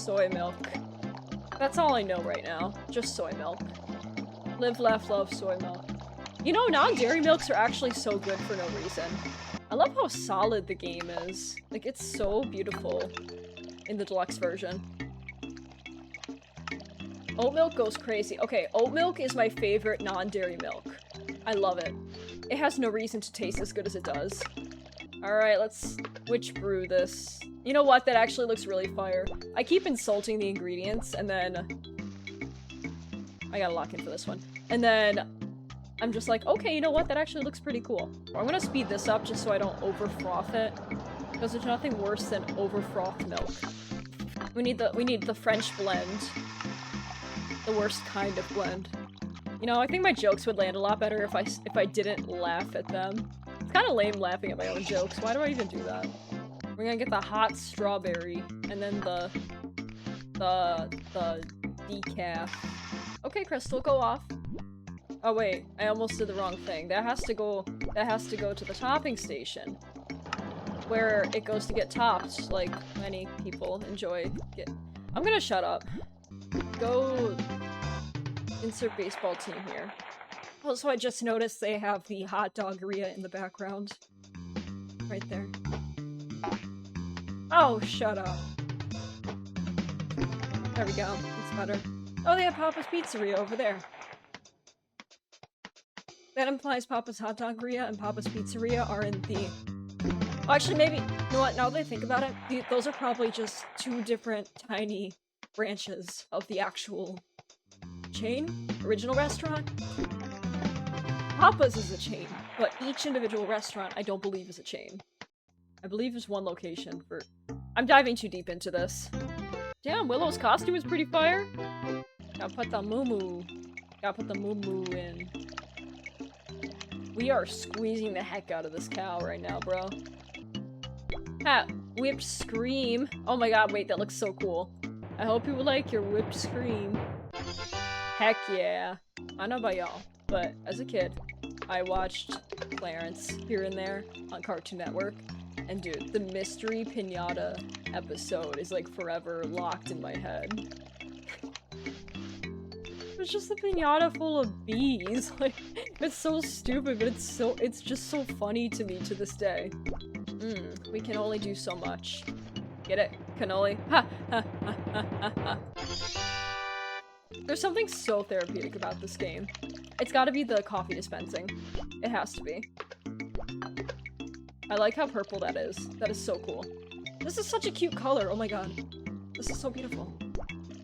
soy milk. That's all I know right now. Just soy milk. Live, laugh, love, soy milk. You know, non-dairy milks are actually so good for no reason. I love how solid the game is. Like, it's so beautiful in the deluxe version. Oat milk goes crazy. Okay, oat milk is my favorite non-dairy milk. I love it. It has no reason to taste as good as it does. Alright, let's witch brew this. You know what? That actually looks really fire. I keep insulting the ingredients, and then... I gotta lock in for this one. And then I'm just like, okay, you know what? That actually looks pretty cool. I'm gonna speed this up just so I don't over-froth it. Because there's nothing worse than over-frothed milk. We need the French blend. The worst kind of blend. You know, I think my jokes would land a lot better if I didn't laugh at them. It's kind of lame laughing at my own jokes. Why do I even do that? We're gonna get the hot strawberry, and then the decaf. Okay, Crystal, go off. Oh wait, I almost did the wrong thing. That has to go to the topping station, where it goes to get topped, like many people enjoy. I'm gonna shut up. Go insert baseball team here. Also, I just noticed they have the hot doggeria in the background. Right there. Oh, shut up. There we go. It's better. Oh, they have Papa's Pizzeria over there. That implies Papa's Hot Doggeria and Papa's Pizzeria are in the... Oh, actually, maybe... You know what? Now that I think about it, those are probably just two different tiny branches of the actual chain? Original restaurant? Papa's is a chain, but each individual restaurant I don't believe is a chain. I believe there's one location for... I'm diving too deep into this. Damn, Willow's costume is pretty fire. Gotta put the moo-moo. Gotta put the moo-moo in. We are squeezing the heck out of this cow right now, bro. Ha! Whipped scream. Oh my god, wait, that looks so cool. I hope you like your whipped scream. Heck yeah. I don't know about y'all, but as a kid, I watched Clarence here and there on Cartoon Network. And dude, the Mystery Pinata episode is like forever locked in my head. It's just a pinata full of bees. Like, it's so stupid, but it's just so funny to me to this day. We can only do so much. Get it? Cannoli? Ha! Ha! Ha! Ha! Ha! Ha! There's something so therapeutic about this game. It's gotta be the coffee dispensing. It has to be. I like how purple that is. That is so cool. This is such a cute color. Oh my god. This is so beautiful.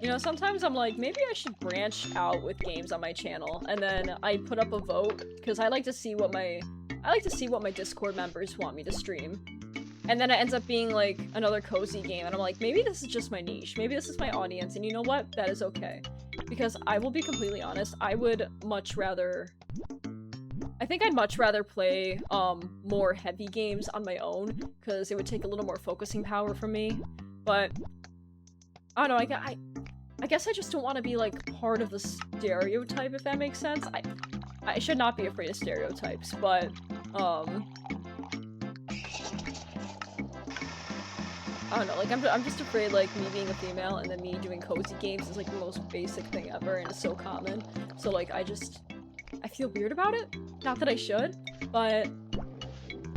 You know, sometimes I'm like, maybe I should branch out with games on my channel, and then I put up a vote, because I like to see what my Discord members want me to stream. And then it ends up being like another cozy game, and I'm like, maybe this is just my niche. Maybe this is my audience, and you know what? That is okay. Because I will be completely honest, I think I'd much rather play more heavy games on my own, because it would take a little more focusing power from me. But I don't know, I guess I just don't want to be like part of the stereotype, if that makes sense. I should not be afraid of stereotypes, but I don't know, like I'm just afraid like me being a female and then me doing cozy games is like the most basic thing ever, and it's so common. So like I feel weird about it. Not that I should, but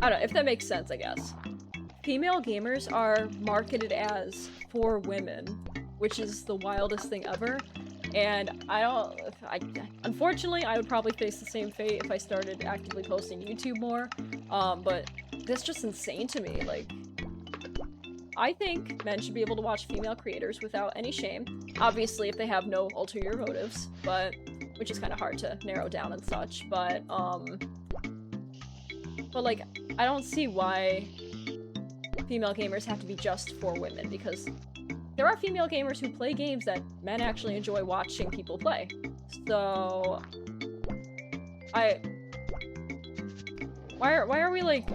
I don't know, if that makes sense, I guess. Female gamers are marketed as for women, which is the wildest thing ever. And unfortunately, I would probably face the same fate if I started actively posting YouTube more. But that's just insane to me. Like, I think men should be able to watch female creators without any shame. Obviously, if they have no ulterior motives, which is kind of hard to narrow down and such. But like, I don't see why female gamers have to be just for women, because there are female gamers who play games that men actually enjoy watching people play. So, why are we, like,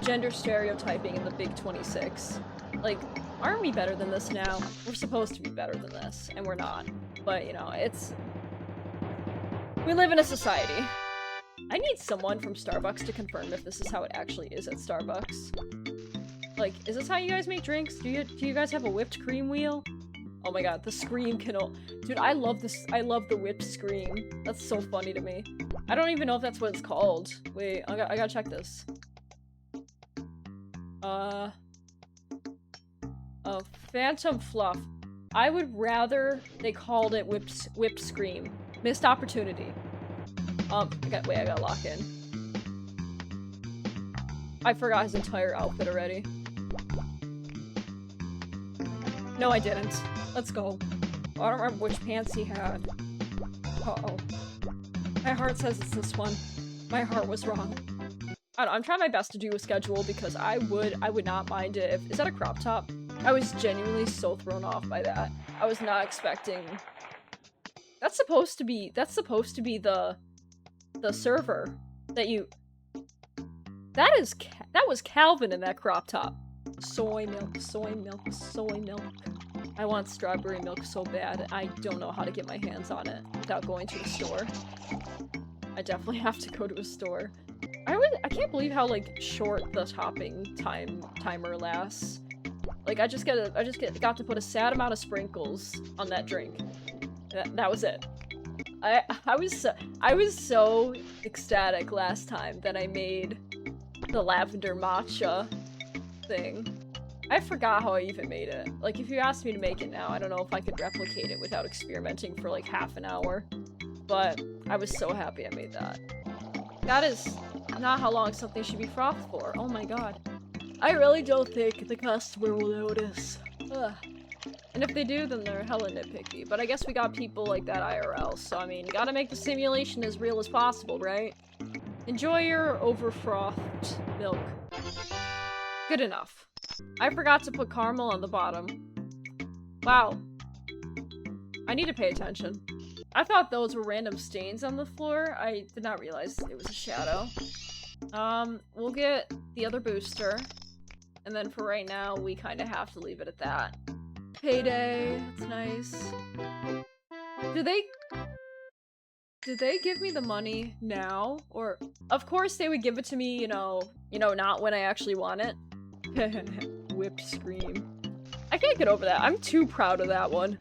gender stereotyping in the Big 26? Like, aren't we better than this now? We're supposed to be better than this, and we're not. But, you know, we live in a society. I need someone from Starbucks to confirm if this is how it actually is at Starbucks. Like, is this how you guys make drinks? Do you guys have a whipped cream wheel? Oh my god, the scream dude, I love this. I love the whipped scream. That's so funny to me. I don't even know if that's what it's called. Wait, I gotta check this. Phantom Fluff. I would rather they called it whipped scream. Missed opportunity. Wait, I gotta lock in. I forgot his entire outfit already. No, I didn't. Let's go. I don't remember which pants he had. Uh-oh. My heart says it's this one. My heart was wrong. I don't know, I'm trying my best to do a schedule because I would not mind it if— is that a crop top? I was genuinely so thrown off by that. I was not expecting— that's supposed to be the server that you— that was Calvin in that crop top. Soy milk, soy milk, soy milk. I want strawberry milk so bad. I don't know how to get my hands on it without going to a store. I definitely have to go to a store. I can't believe how, like, short the topping timer lasts. Like, I just got to put a sad amount of sprinkles on that drink. That was it. I was so ecstatic last time that I made the lavender matcha thing. I forgot how I even made it. Like, if you asked me to make it now, I don't know if I could replicate it without experimenting for like half an hour. But I was so happy I made that. That is not how long something should be frothed for. Oh my god. I really don't think the customer will notice. Ugh. And if they do, then they're hella nitpicky. But I guess we got people like that IRL, so I mean, you gotta make the simulation as real as possible, right? Enjoy your over-frothed milk. Good enough. I forgot to put caramel on the bottom. Wow. I need to pay attention. I thought those were random stains on the floor. I did not realize it was a shadow. We'll get the other booster. And then for right now, we kind of have to leave it at that. Payday. That's nice. Do they give me the money now? Or— of course they would give it to me, you know, not when I actually want it. Whipped scream. I can't get over that. I'm too proud of that one.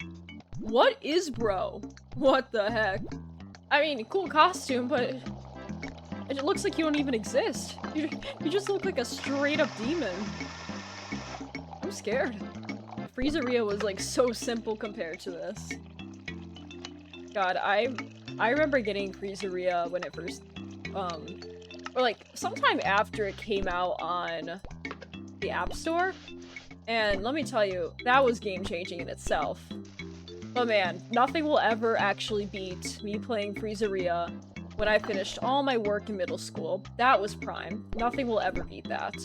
What is bro? What the heck? I mean, cool costume, but it looks like you don't even exist. You just look like a straight up demon. I'm scared. Freezeria was like so simple compared to this. God, I remember getting Freezeria when it first, or like sometime after it came out on the App Store. And let me tell you, that was game-changing in itself. But man, nothing will ever actually beat me playing Freezeria when I finished all my work in middle school. That was prime. Nothing will ever beat that.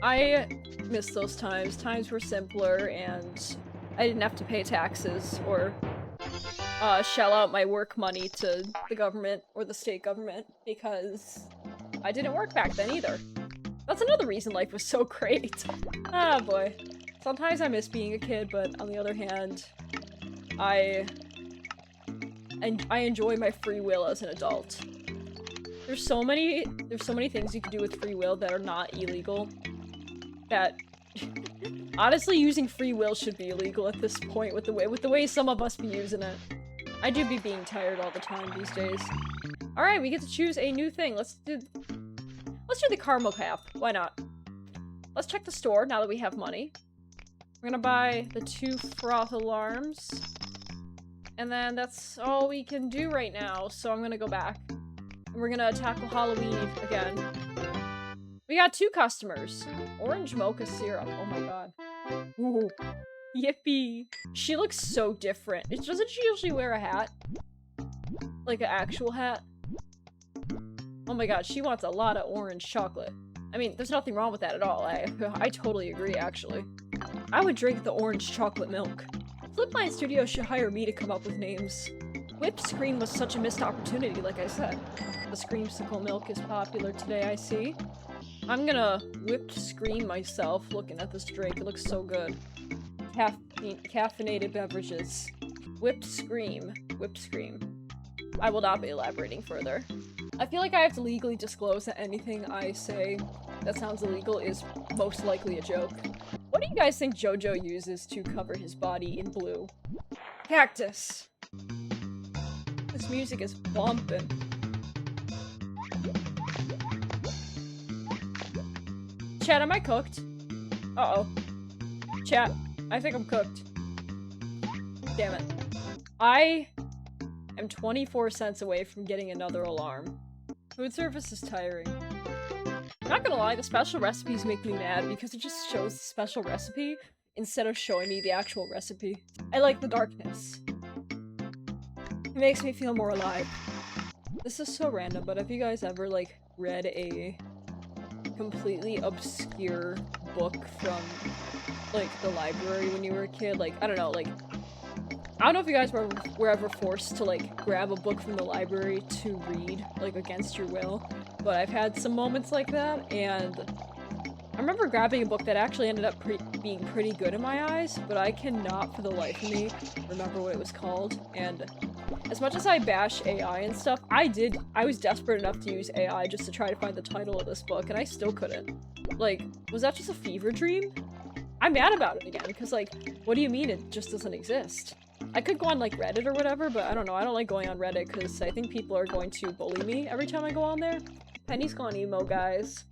I miss those times. Times were simpler, and I didn't have to pay taxes or shell out my work money to the government or the state government because I didn't work back then either. That's another reason life was so great. Ah, boy. Sometimes I miss being a kid, but on the other hand, I enjoy my free will as an adult. There's so many things you can do with free will that are not illegal. That honestly, using free will should be illegal at this point with the way some of us be using it. I do be being tired all the time these days. All right, we get to choose a new thing. Let's do the caramel cap. Why not? Let's check the store now that we have money. We're gonna buy the 2 froth alarms. And then that's all we can do right now, so I'm gonna go back. And we're gonna tackle Halloween again. We got 2 customers. Orange mocha syrup. Oh my god. Ooh. Yippee. She looks so different. Doesn't she usually wear a hat? Like an actual hat? Oh my god, she wants a lot of orange chocolate. I mean, there's nothing wrong with that at all. I totally agree, actually. I would drink the orange chocolate milk. Flipline Studios should hire me to come up with names. Whipped Scream was such a missed opportunity, like I said. The Screamsicle milk is popular today, I see. I'm gonna whipped scream myself looking at this drink. It looks so good. Caffeinated beverages. Whipped scream. Whipped scream. I will not be elaborating further. I feel like I have to legally disclose that anything I say that sounds illegal is most likely a joke. What do you guys think JoJo uses to cover his body in blue? Cactus. This music is bumping. Chat, am I cooked? Uh-oh. Chat, I think I'm cooked. Damn it. I am 24 cents away from getting another alarm. Food service is tiring. Not gonna lie, the special recipes make me mad because it just shows the special recipe instead of showing me the actual recipe. I like the darkness. It makes me feel more alive. This is so random, but have you guys ever, like, read a completely obscure book from, like, the library when you were a kid? Like, I don't know, like, I don't know if you guys were ever forced to, like, grab a book from the library to read, like, against your will, but I've had some moments like that, and I remember grabbing a book that actually ended up being pretty good in my eyes, but I cannot for the life of me remember what it was called, and as much as I bash AI and stuff, I was desperate enough to use AI just to try to find the title of this book, and I still couldn't. Like, was that just a fever dream? I'm mad about it again, because, like, what do you mean it just doesn't exist? I could go on, like, Reddit or whatever, but I don't know, I don't like going on Reddit, because I think people are going to bully me every time I go on there. Penny's gone emo, guys.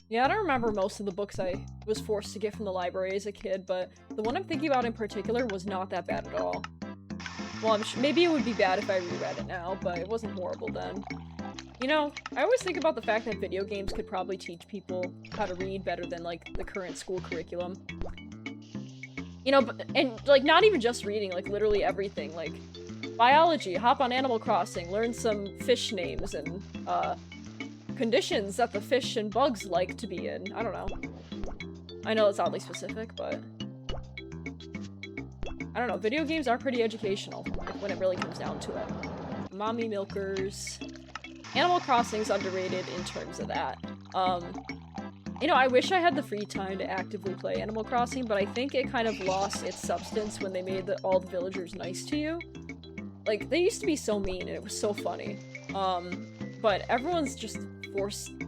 Yeah, I don't remember most of the books I was forced to get from the library as a kid, but the one I'm thinking about in particular was not that bad at all. Well, maybe it would be bad if I reread it now, but it wasn't horrible then. You know, I always think about the fact that video games could probably teach people how to read better than, like, the current school curriculum. You know, and, like, not even just reading, like, literally everything, like, biology, hop on Animal Crossing, learn some fish names and, conditions that the fish and bugs like to be in. I don't know. I know it's oddly specific, but I don't know, video games are pretty educational, like, when it really comes down to it. Mommy milkers. Animal Crossing's underrated in terms of that. You know, I wish I had the free time to actively play Animal Crossing, but I think it kind of lost its substance when they made all the villagers nice to you. Like, they used to be so mean, and it was so funny. But everyone's just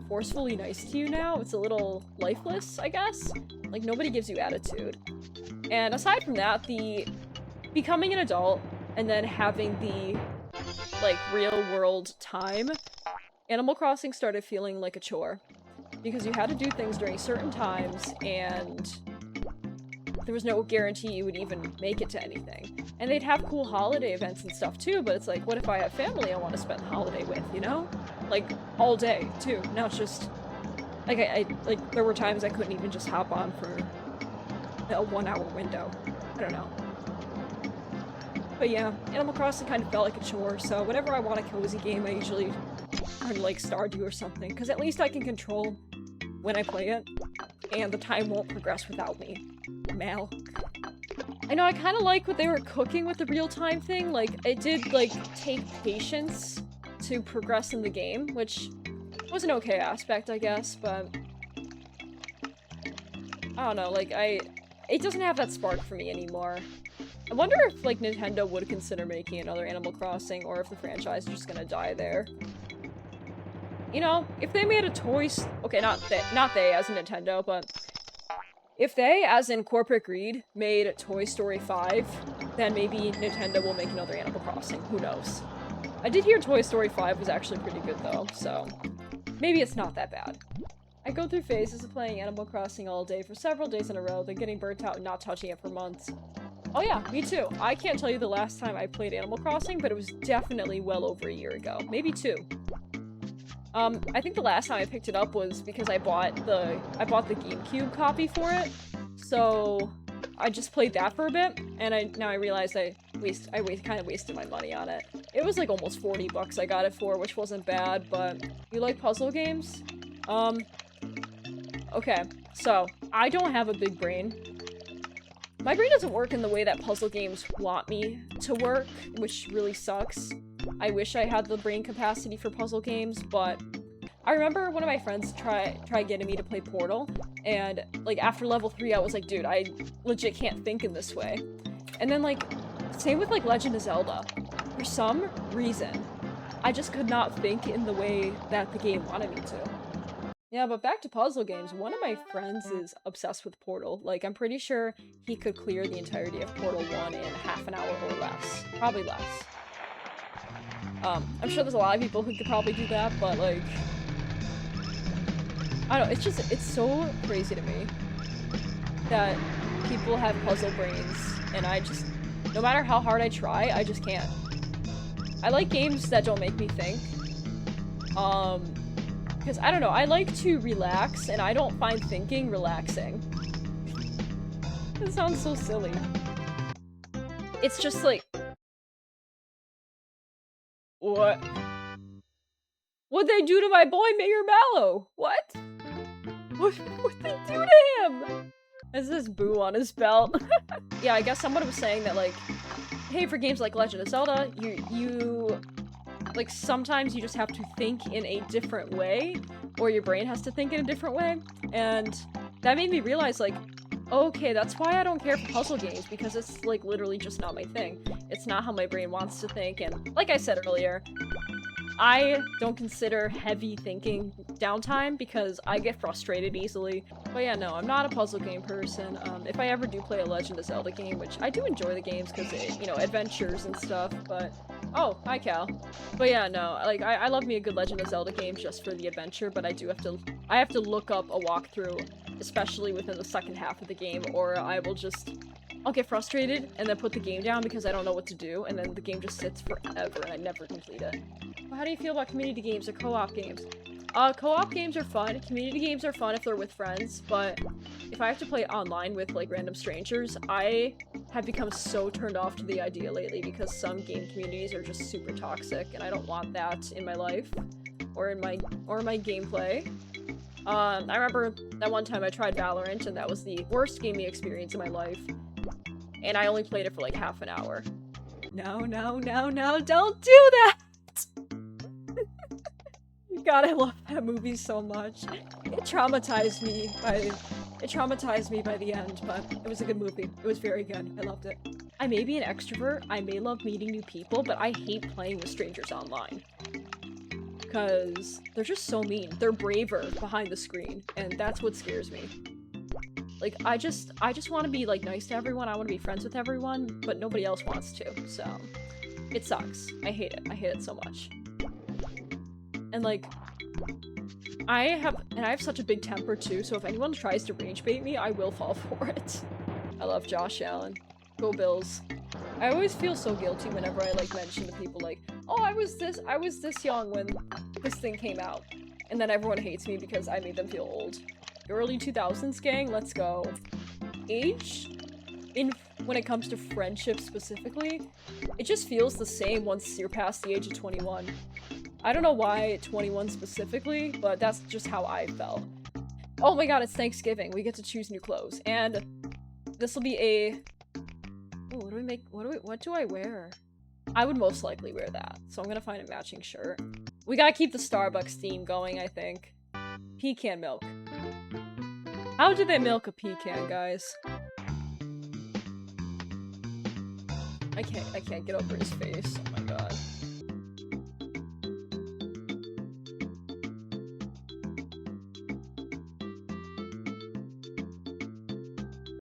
forcefully nice to you now. It's a little lifeless, I guess. Like, nobody gives you attitude. And aside from that, the becoming an adult and then having the, like, real-world time, Animal Crossing started feeling like a chore. Because you had to do things during certain times, and there was no guarantee you would even make it to anything. And they'd have cool holiday events and stuff too, but it's like, what if I have family I want to spend the holiday with, you know? Like, all day, too. Not just... Like, like, there were times I couldn't even just hop on for a 1-hour window. I don't know. But yeah, Animal Crossing kind of felt like a chore, so whenever I want a cozy game, I usually turn, like, Stardew or something, because at least I can control when I play it, and the time won't progress without me. Mal. I know, I kind of like what they were cooking with the real-time thing. Like, it did, like, take patience to progress in the game, which was an okay aspect, I guess, but I don't know, like, it doesn't have that spark for me anymore. I wonder if, like, Nintendo would consider making another Animal Crossing, or if the franchise is just gonna die there. You know, if they made a okay, not they as in Nintendo, but if they, as in corporate greed, made Toy Story 5, then maybe Nintendo will make another Animal Crossing. Who knows? I did hear Toy Story 5 was actually pretty good, though, so maybe it's not that bad. I go through phases of playing Animal Crossing all day for several days in a row, then getting burnt out and not touching it for months. Oh yeah, me too. I can't tell you the last time I played Animal Crossing, but it was definitely well over a year ago. Maybe 2. I think the last time I picked it up was because I bought the GameCube copy for it, so I just played that for a bit, and now I realized I kind of wasted my money on it. It was like almost 40 bucks I got it for, which wasn't bad, but you like puzzle games? Okay, so I don't have a big brain. My brain doesn't work in the way that puzzle games want me to work, which really sucks. I wish I had the brain capacity for puzzle games, but I remember one of my friends tried getting me to play Portal, and, like, after level 3, I was like, dude, I legit can't think in this way. And then, like, same with, like, Legend of Zelda. For some reason, I just could not think in the way that the game wanted me to. Yeah, but back to puzzle games. One of my friends is obsessed with Portal. Like, I'm pretty sure he could clear the entirety of Portal 1 in half an hour or less. Probably less. I'm sure there's a lot of people who could probably do that, but like... I don't know, it's so crazy to me that people have puzzle brains, and I just... No matter how hard I try, I just can't. I like games that don't make me think. Because, I don't know, I like to relax, and I don't find thinking relaxing. It sounds so silly. It's just like... What? What'd they do to my boy Mayor Mallow? What? What'd they do to him? Has this boo on his belt? Yeah, I guess someone was saying that, like, hey, for games like Legend of Zelda, you like, sometimes you just have to think in a different way, or your brain has to think in a different way, and that made me realize, like, okay, that's why I don't care for puzzle games, because it's, like, literally just not my thing. It's not how my brain wants to think, and like I said earlier, I don't consider heavy thinking downtime because I get frustrated easily. But yeah, no, I'm not a puzzle game person. If I ever do play a Legend of Zelda game, which I do enjoy the games because, you know, adventures and stuff, but... Oh, hi Cal. But yeah, no, like, I love me a good Legend of Zelda game just for the adventure, but I have to look up a walkthrough, especially within the second half of the game, or I'll get frustrated and then put the game down because I don't know what to do, and then the game just sits forever and I never complete it. How do you feel about community games or co-op games? Co-op games are fun. Community games are fun if they're with friends, but if I have to play online with, like, random strangers, I have become so turned off to the idea lately because some game communities are just super toxic, and I don't want that in my life or in my gameplay. I remember that one time I tried Valorant, and that was the worst gaming experience in my life, and I only played it for like half an hour. No, don't do that! God, I love that movie so much. It traumatized me by the end, but it was a good movie. It was very good. I loved it. I may be an extrovert, I may love meeting new people, but I hate playing with strangers online. Because they're just so mean. They're braver behind the screen, and that's what scares me. Like, I just want to be, like, nice to everyone, I want to be friends with everyone, but nobody else wants to, so... It sucks. I hate it. I hate it so much. And, like, I have such a big temper too, so if anyone tries to rage bait me, I will fall for it. I love Josh Allen. Go Bills. I always feel so guilty whenever I, like, mention to people, like, oh, I was this young when this thing came out. And then everyone hates me because I made them feel old. Early 2000s gang, let's go. Age? When it comes to friendship specifically, it just feels the same once you're past the age of 21. I don't know why 21 specifically, but that's just how I felt. Oh my god, it's Thanksgiving. We get to choose new clothes. And this will be a... Ooh, what do I wear? I would most likely wear that, so I'm gonna find a matching shirt. We gotta keep the Starbucks theme going, I think. Pecan milk. How do they milk a pecan, guys? I can't get over his face. Oh my god.